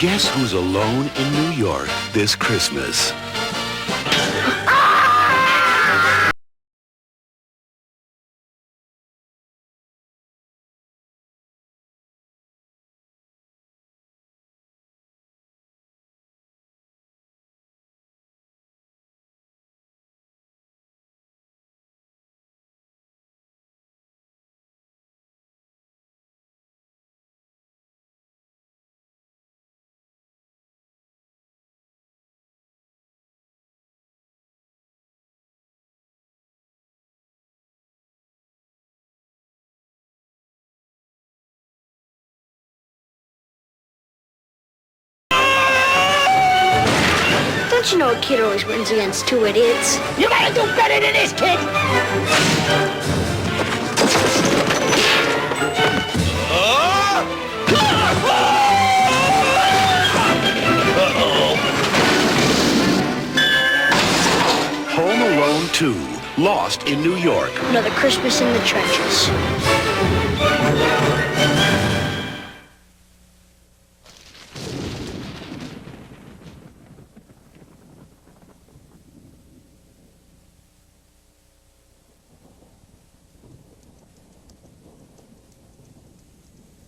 Guess who's alone in New York this Christmas? Don't you know a kid always wins against two idiots? You gotta do better than this, kid! Home Alone 2, Lost in New York. Another Christmas in the trenches.